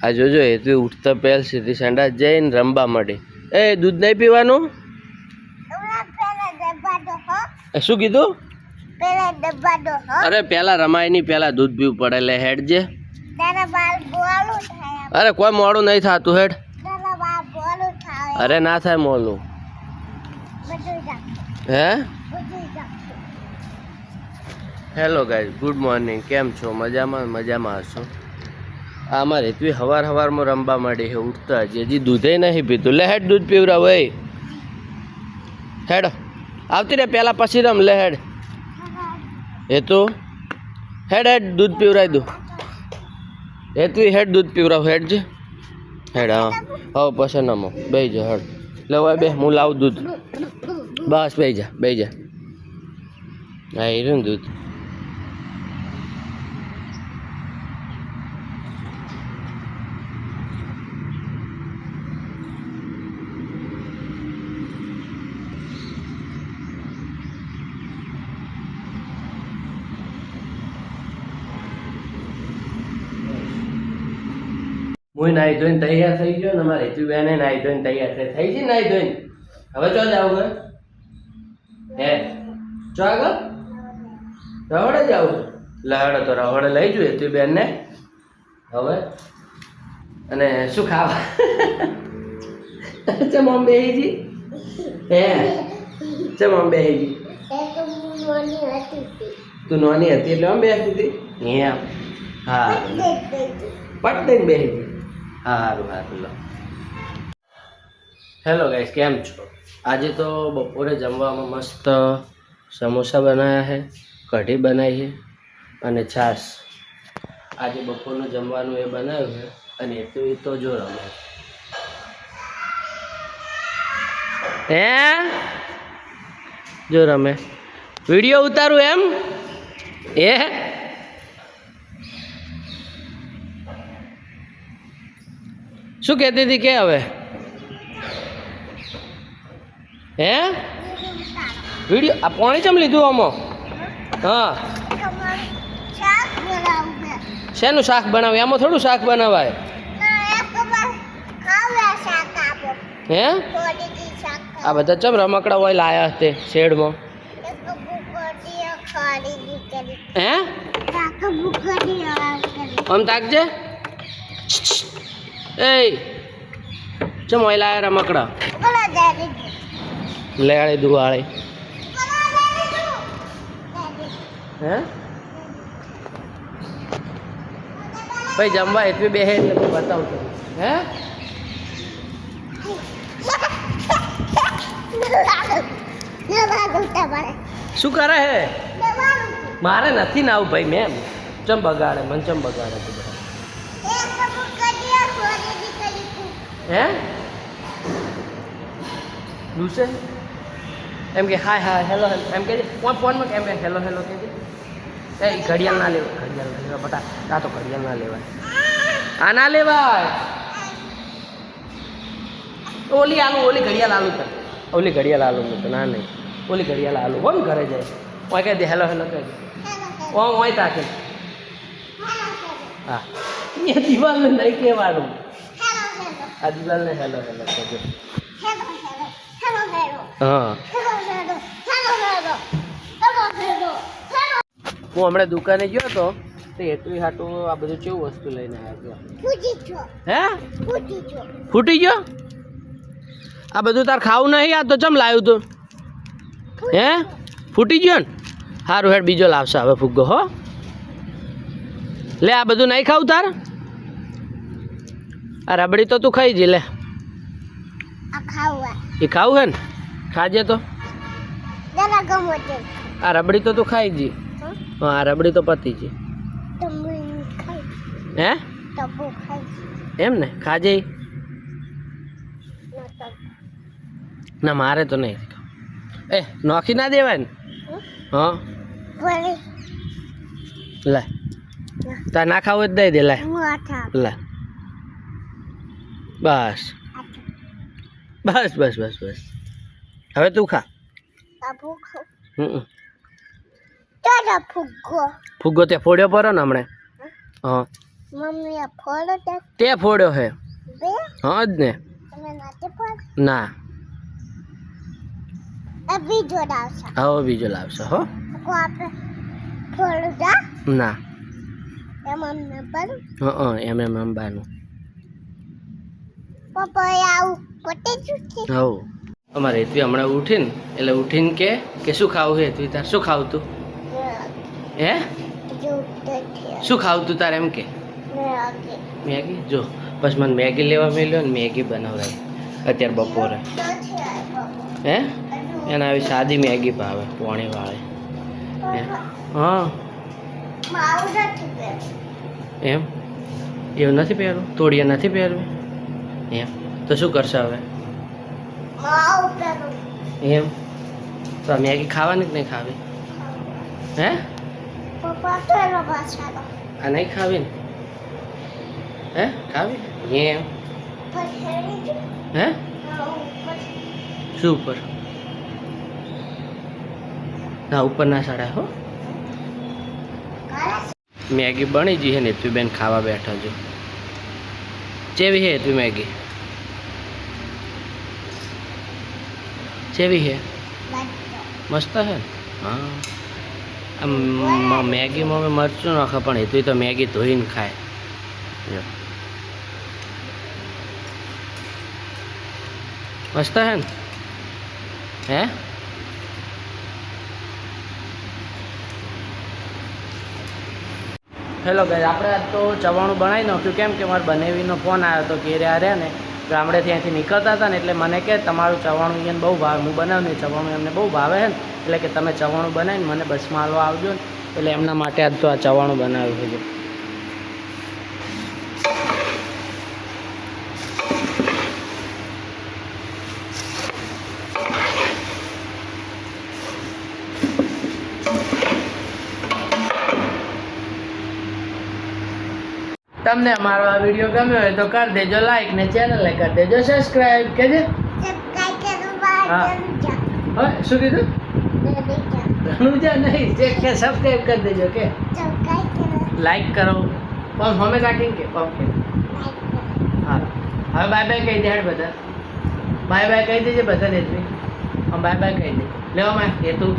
આ જોજો એ તો ઉઠતા પહેલ સીધી સંડાસ જઈને રમવા માંડી. એ દૂધ નહીં પીવાનું? શું કીધું? અરે પેલા રમાય નહીં, પેલા દૂધ પીવું પડે. એટલે હેડ જે. અરે કોઈ મોડું નહીં થતું, હેડ. અરે ના થાય મોડું. હે હેલો ગાઈઝ, ગુડ મોર્નિંગ. કેમ છો? મજામાં? મજામાં હશો. આ અમારે હેતવી હવારમાં રમવા માંડી છે. ઉઠતા હજી દૂધે નહીં પીતું. લે હેડ દૂધ પીવરાવ. એ હેડ આવતી રે પહેલાં પછી રમ. લે હેડ એ તો હેડ હેડ દૂધ પીવરાવી દઉં. હેતવી હેડ દૂધ પીવરાવ. હેડ જે હેડ. હા હવે પછી નમો બેહી જા. હેડ લે હવે બે હું લાવું દૂધ. બસ બેહી જા બેહી જા. હા એ રહ્યું દૂધ. હું નાહી ધોઈને તૈયાર થઈ ગયો ને અમારે હેતુ બેને નાહી ધોઈને તૈયાર થઈ છે. નાહી ધોઈને હવે ચો જાવ ઘર? હે ચો આગળ રવડે જાવ? લહડે તો રવડે લઈ જુ હેતુ બેન ને હવે. અને શું ખાવા? ચમ આમ બેહીજી? હે ચમ આમ બેહીજી? તું નાની હતી એટલે આમ બેસતી હતી? એમ હા પટ દઈને બેહીજી. સારું સારું લો. હેલો ગાઈસ, કેમ છો? આજે તો બપોરે જમવામાં મસ્ત સમોસા બનાવ્યા છે, કઢી બનાવી છે અને છાશ. આજે બપોરનું જમવાનું એ બનાવ્યું છે. અને એટલું તો જો રમે હે જો રમે. વિડીયો ઉતારું એમ? એ શું કહેતી હતી કે હવે? હે વિડીયો આ પાણી ચમ લીધું આમાં? હા શેનું શાક બનાવે? એમાં થોડું શાક બનાવાય. હે આ બધા ચમ રમકડા હોય લાયા હતે શેડમાં? હે આમ તાકજે. એ ચમ હોય લાયા રમકડા? લેવાળી દુવાળી. હે ભાઈ જમવા એટલી બે હે એટલે બતાવું છું. હે શું કરે હે? મારે નથી ને આવું ભાઈ. મેમ ચમ બગાડે મને? ચમ બગાડે તું? હે દુસે એમ કે હાય હાય હેલો હેલો એમ કે ફોનમાં કેમ હેલો હેલો કે એ ઘડિયાળ ના લેવાય. ઘડિયાળ ના લેવાય બટા. આ તો ઘડિયાળ ના લેવાય. આ ના લેવાય. ઓલી આલુ ઓલી ઘડિયાળ આલુ તને. ઓલી ઘડિયાળ આલુ તો ના નહીં. ઓલી ઘડિયાળ આલુ કોણ ઘરે જાય? ઓય કહી દે હેલો હેલો કહી દે. ઓય તાકે હા એ દિવાલને નહીં કહેવાનું. આ દિવાલને હેલો હેલો કહેજો. હા હું હમણાં દુકાને ગયો હતો તો એટલી હાટું આ બધું કેવું વસ્તુ લઈને આવ્યો? હે ફૂટી ગયો? આ બધું તાર ખાવું નહીં? આ તો ચમ લાવ્યું તું? હે ફૂટી ગયો ને? સારું હેડ બીજો લાવશે હવે ફુગ્ગો. હો લે આ બધું નહીં ખાવું તાર? આ રબડી તો તું ખાઈ જી. લે એ ખાવું હે ને? ખાજે તો. આ રબડી તો તું ખાઈ જી. હા આ રબડી તો પતી જી. હે એમ ને? ખાજે. ના મારે તો નહીં. એ નોખી ના દેવાય ને? હા લે તાર ના ખાવું જ દઈ દે. લે લે બસ બસ બસ બસ બસ હવે તું ખા. ફુગ્ગો તે ફોડ્યો પડો ને હમણે? હા મમ્મી ફોડો તે ફોડ્યો હે બે હા જ ને તમે નાતે ફોડ ના અભી જોડાવશે હવે બીજો લાવશે હો કો આપણે ફોડો જા ના એ મમ્મી પર એમ અંબાનું પપ્પા આવું પટે ચૂકે હવ અમારે હેતવી હમણાં ઉઠીને એટલે ઉઠીને કે શું ખાવું હે હેતવી તાર શું ખાવું તું હે શું ખાવું તું તારે એમ કે મેગી જો બસ મને મેગી લેવા મળ્યો ને મેગી બનાવરાય અત્યારે બપોરે હે એને આવી સાદી મેગી ભાવે પોણી વાળી હા એમ એવું નથી પહેરવું તોડીએ નથી પહેરવી એમ તો શું કરશે હવે એમ તો આ મેગી ખાવાની કે નહીં ખાવી હે આ નહીં ખાવી ને હે ખાવી એમ હે શું ઉપર ના ઉપર ના સાડા હો મેગી બની જઈ હે ને તું બેન ખાવા બેઠા છો ચેવી હે તું મેગી ચેવી હે મસ્ત હે હા મેગીમાં મેં મરચું નાખે પણ હેતું તો મેગી ધોઈને ખાય મસ્ત હે ને હે હેલો ગાઈસ આપણે આજ તો ચવાણું બનાવી નાખ્યું કેમ કે મારા બનેવીનો ફોન આવ્યો હતો કે રહ્યા ને ગામડેથી અહીંથી નીકળતા હતા ને એટલે મને કે તમારું ચવાણું અહીંયા બહુ ભાવે હું બનાવું ને ચવાણું એમને બહુ ભાવે છે ને એટલે કે તમે ચવાણું બનાવીને મને બસમાં હાલવા આવજો ને એટલે એમના માટે આજ તો આ ચવાણું બનાવ્યું છે તમને અમારો આ વિડીયો ગમ્યો હોય તો કરી દેજો લાઈક ને ચેનલને કરી દેજો સબસ્ક્રાઇબ કેજે હા શું કીધું રણુજા નહીં ચેક કે સબસ્ક્રાઇબ કરી દેજો કે લાઈક કરો પણ હમે કાઢીને કે ઓકે હા હવે બાય બાય કહી દે હેડ બધા બાય બાય કહી દેજે બધા ને બાય બાય કહી દે લેવા માં એ તું